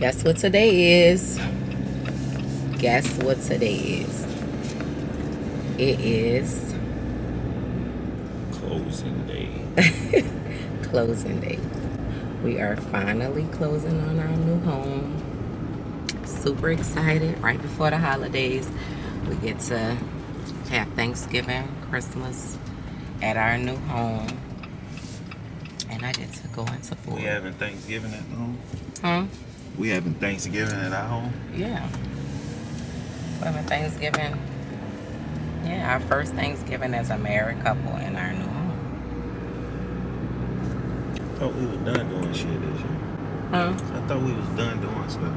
Guess what today is? Guess what today is? It is closing day. closing day. We are finally closing on our new home. Super excited. Right before the holidays, we get to have Thanksgiving, Christmas at our new home. And I get to go into food. We having Thanksgiving at home? Huh? We having Thanksgiving at our home? Yeah. We're having Thanksgiving. Yeah, our first Thanksgiving as a married couple in our new home. I thought we was done doing shit this year. Huh? I thought we was done doing stuff.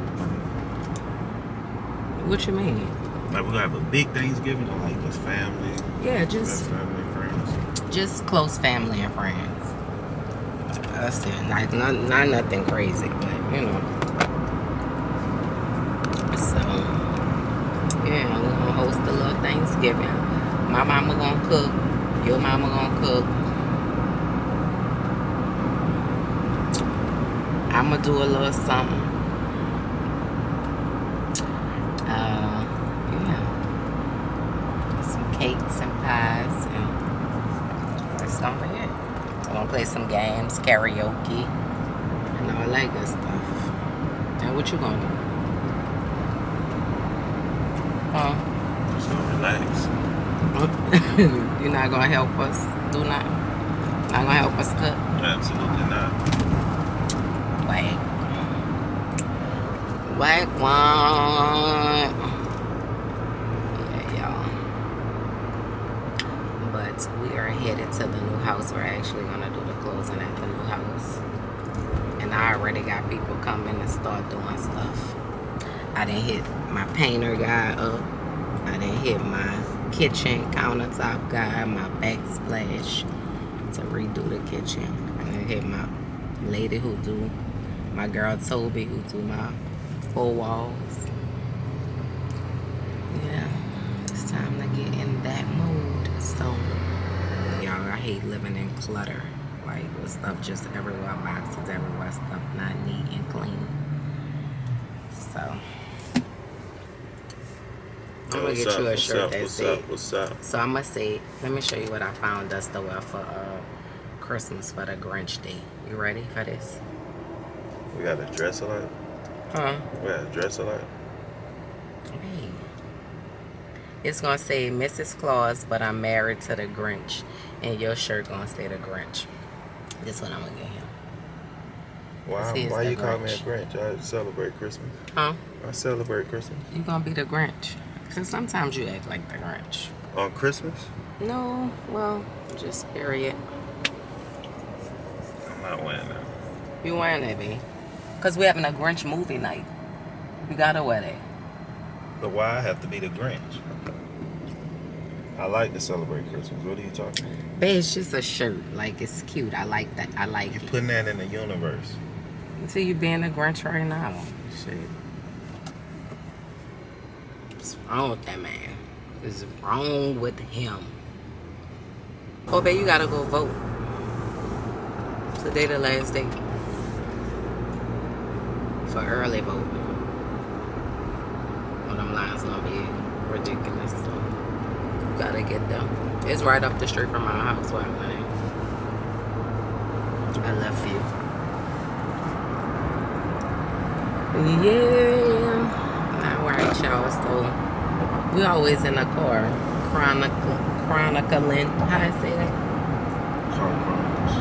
What you mean? Like we gonna have a big Thanksgiving or like just family? Yeah, just family and friends. Just close family and friends. That's it. Like not nothing crazy, but you know. So yeah, we're gonna host a little Thanksgiving. My mama gonna cook. Your mama gonna cook. I'ma do a little something. Yeah. Some cakes and pies and that's gonna be it. We're gonna play some games, karaoke, and all that good stuff. And what you gonna do? Huh? Just gonna relax. You're not gonna help us do nothing? Not gonna help us cook? Absolutely not. Whack one. Yeah, y'all. But we are headed to the new house. We're actually gonna do the closing at the new house. And I already got people coming and start doing stuff. I didn't hit my painter guy up. I didn't hit my kitchen countertop guy, my backsplash to redo the kitchen. I didn't hit my lady who do, my girl Toby who do my 4 walls. Yeah, it's time to get in that mode. So, y'all, I hate living in clutter. Like, with stuff just everywhere, boxes everywhere, stuff not neat and clean. So, I'm gonna get you a shirt that says. What's up? So I'm gonna say, let me show you what I found us to wear for Christmas for the Grinch Day. You ready for this? We got a dress alike? Huh? We got a dress alike? Hey. It's gonna say Mrs. Claus, but I'm married to the Grinch. And your shirt gonna say the Grinch. This one I'm gonna get him. Why you call me a Grinch? I celebrate Christmas. Huh? I celebrate Christmas. You gonna be the Grinch. Because sometimes you act like the Grinch. On Christmas? No, well, just period. I'm not wearing that. You wearing that, B? Because we're having a Grinch movie night. You gotta wear that. But why I have to be the Grinch? I like to celebrate Christmas. What are you talking about? But it's just a shirt. Like, it's cute. I like that. I like You're it. putting that in the universe. Until you being a Grinch right now. Shit. What's wrong with that man? What's wrong with him? Oh, babe, you gotta go vote. Today the last day. For early vote. Well, them lines gonna be ridiculous. So you gotta get them. It's right up the street from our house where I'm living. I love you. Yeah. Alright, y'all. So we always in the car chronicling. How I say that? Car Chronicles.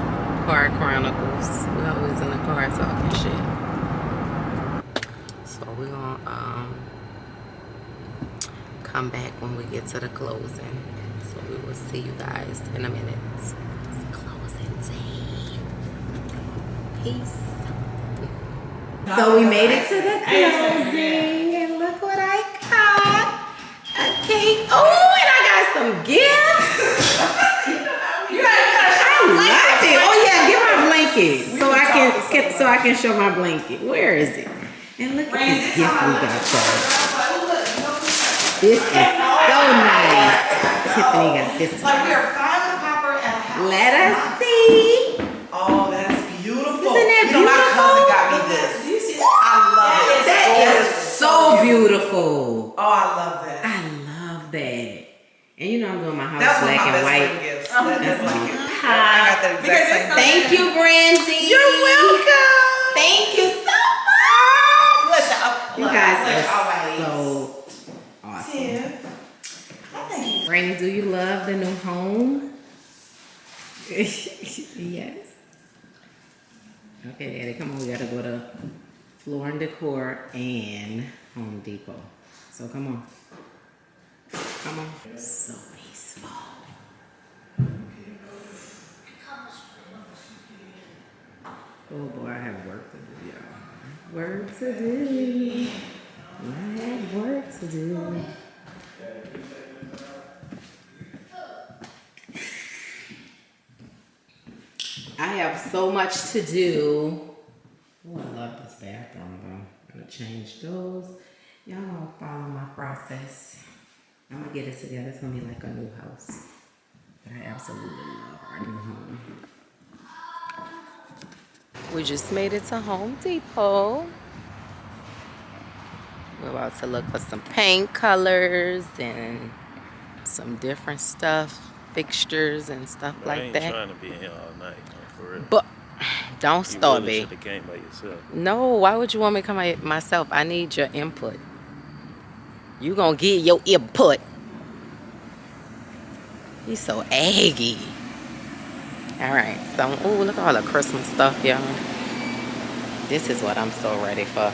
Car Chronicles. We always in the car talking shit. So we're gonna come back when we get to the closing. So we will see you guys in a minute. It's closing day. Peace. So we made it to the closing, and look what I got. A cake. Oh, and I got some gifts. I love it. Oh yeah, get my blanket so I can show my blanket. Where is it? And look at this gift we got, y'all. This is so nice. Tiffany got this one. Like we are finding the popper at a house. Let us see. Oh, that's beautiful. Isn't that You know, my cousin beautiful? got me this. I love it. beautiful. Oh, I love that. I love that. And you know I'm doing my house That's one of black my and best white. friend gifts. That blanket. Pop. I got that exact same thing. Thank you, Brandy. You're welcome. Thank you so much. Listen, You guys are always. so awesome. Yeah. Brandy, do you love the new home? Yes. Okay, Daddy, come on. We gotta go to Floor and Decor and Home Depot. So come on. Come on. So peaceful. Oh boy, I have work to do, y'all. Work to do. I have work to do. I have so much to do. Oh, I love this bathroom though. I'm gonna change those. Y'all gonna follow my process. I'm gonna get it together. It's gonna be like a new house. But I absolutely love our new home. We just made it to Home Depot. We're about to look for some paint colors and some different stuff, fixtures and stuff like that. I ain't trying to be in here all night, for real. But don't start You me. should have came by yourself. No, why would you want me to come by myself? I need your input. You gonna get your input. He's so aggy. Alright, so, oh, look at all the Christmas stuff, y'all. This is what I'm so ready for.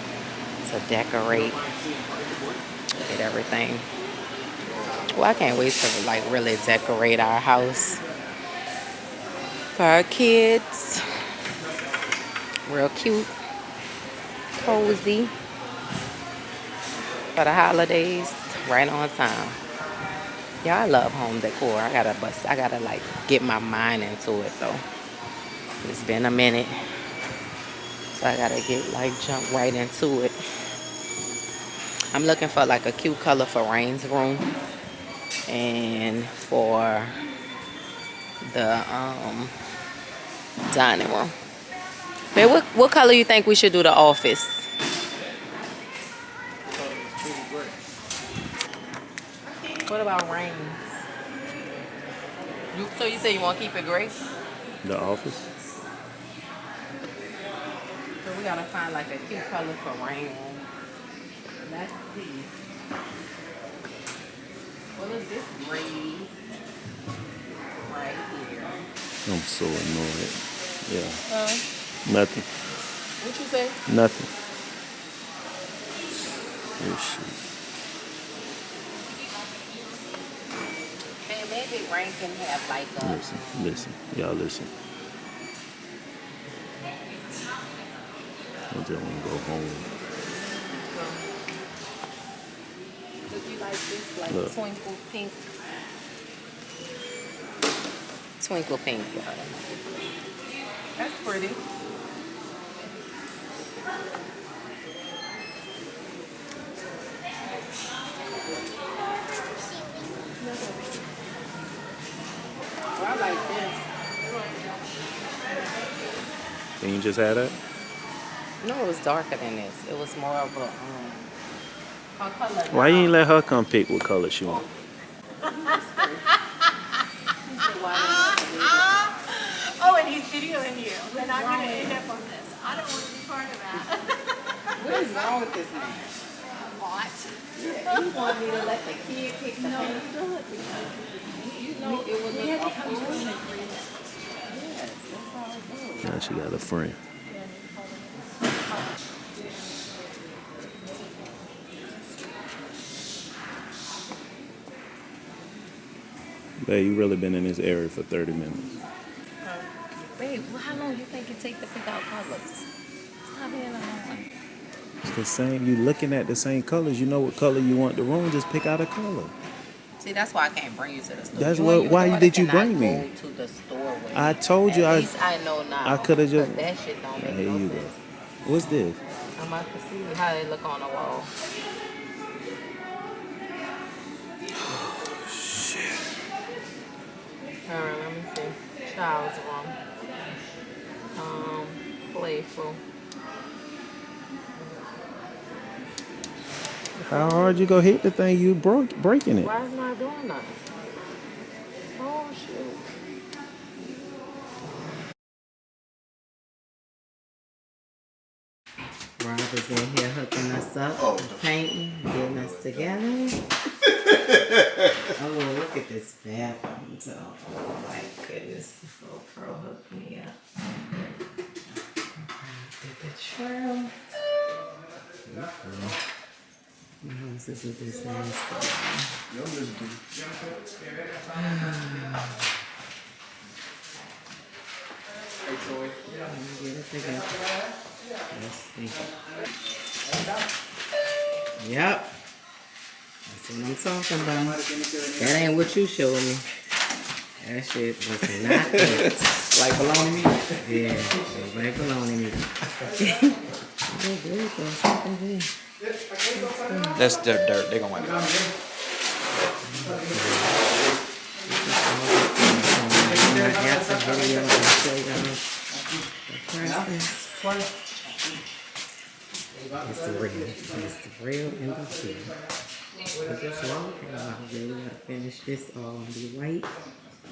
To decorate. Get everything. Well, I can't wait to, like, really decorate our house. For our kids. Real cute. Cozy. For the holidays. Right on time. Yeah, I love home decor. I gotta like get my mind into it though. It's been a minute. So I gotta jump right into it. I'm looking for like a cute color for Rain's room. And for the dining room. Babe, what color you think we should do the office? What about Rain's? So you say you want to keep it gray? The office? So we gotta find like a cute color for Rain. Let's see. What is this gray right here? I'm so annoyed. Yeah. Nothing. What you say? Nothing. Oh, shit. Man, maybe Rain can have like a... Listen. Y'all listen. I just want to go home. Would you like this like Look. twinkle pink? Twinkle pink. That's pretty. Oh, I like this. Can you just have that? No, it was darker than this. It was more of a color. Why you ain't let her come pick what color she want? Oh, and he's videoing you. We're not going to end up on this. I don't want to be part of that. What is wrong with this man? What? Yeah, you want me to let the kid pick the paint? You know it was a fool. Yes, that's how it goes. Now she got a friend. Babe, you really been in this area for 30 minutes. Babe, well, how long you think it take to pick out colors? Stop being annoying. It's the same. You looking at the same colors. You know what color you want the room. Just pick out a color. See, that's why I can't bring you to the store. That's You what. and your Why daughter did you cannot bring me? Go to the store with I me. told you. At least I know now. I could have just. 'Cause that shit don't make Here no you go. sense. What's this? I'm about to see how they look on the wall. Alright, let me see. Child's room. Playful. How hard you go hit the thing? You breaking it. Why is not doing that? Oh shoot. Rob is in here hooking us up, painting, getting us together. Oh, look at this bathroom, though. Oh my goodness, this little pro hooked me up. Did the trail. My house is a disaster. Get it together. Let's see. Yep. That's what I'm talking about. That ain't what you showed me. That shit was not it. Like bologna meat? Yeah, it was like bologna meat. Oh, there you go. Something there. That's dirt. They're gonna wipe it off. After video, I'll show y'all the process. It's real. It's real in the field. But this long thing out here, we gotta finish this all gonna be white.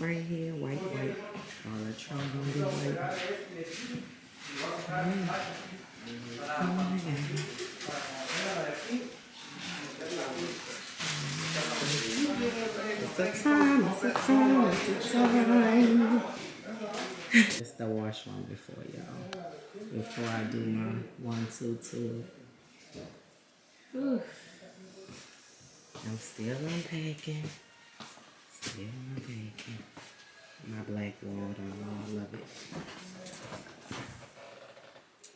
Right here, white. All the trunk gonna be white. Come on again. It's a time. It's the washroom before y'all. Before I do my 1, 2, 2. Whew. I'm still unpacking. My black water, all of it.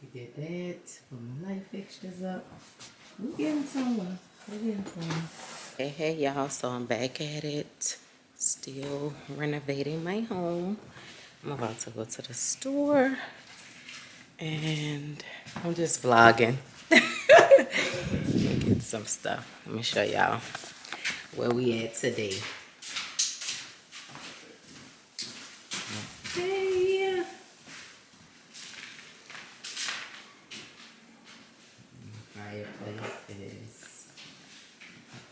We did that. Put my light fixtures up. We're getting somewhere. Hey, y'all. So I'm back at it. Still renovating my home. I'm about to go to the store. And I'm just vlogging. Get some stuff. Let me show y'all where we at today. Hey. The fireplace is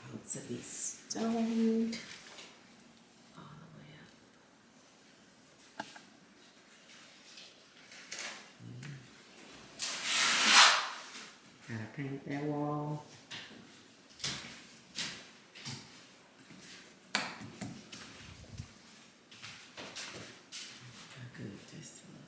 about to be stoned all the way up. Gotta paint that wall. How good this look.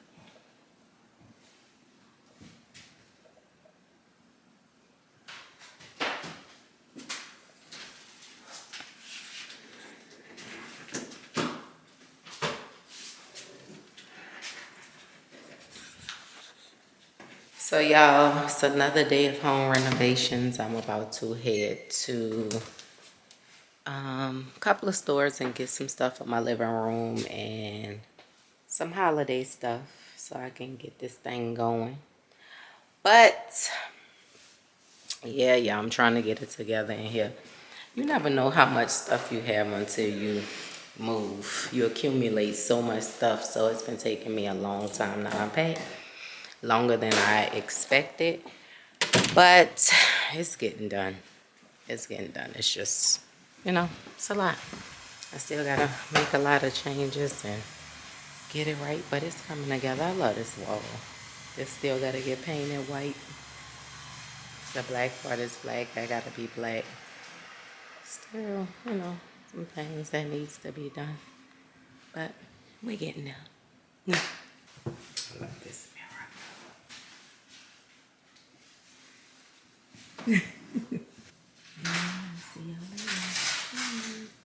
So y'all, it's another day of home renovations. I'm about to head to a couple of stores and get some stuff for my living room and some holiday stuff so I can get this thing going. But yeah, I'm trying to get it together in here. You never know how much stuff you have until you move. You accumulate so much stuff, so it's been taking me a long time to unpack. Longer than I expected, but it's getting done. It's just, it's a lot. I still gotta make a lot of changes and get it right, but it's coming together. I love this wall. It still gotta get painted white. The black part is black. I gotta be black. Still, some things that needs to be done, but we're getting there. I love this mirror.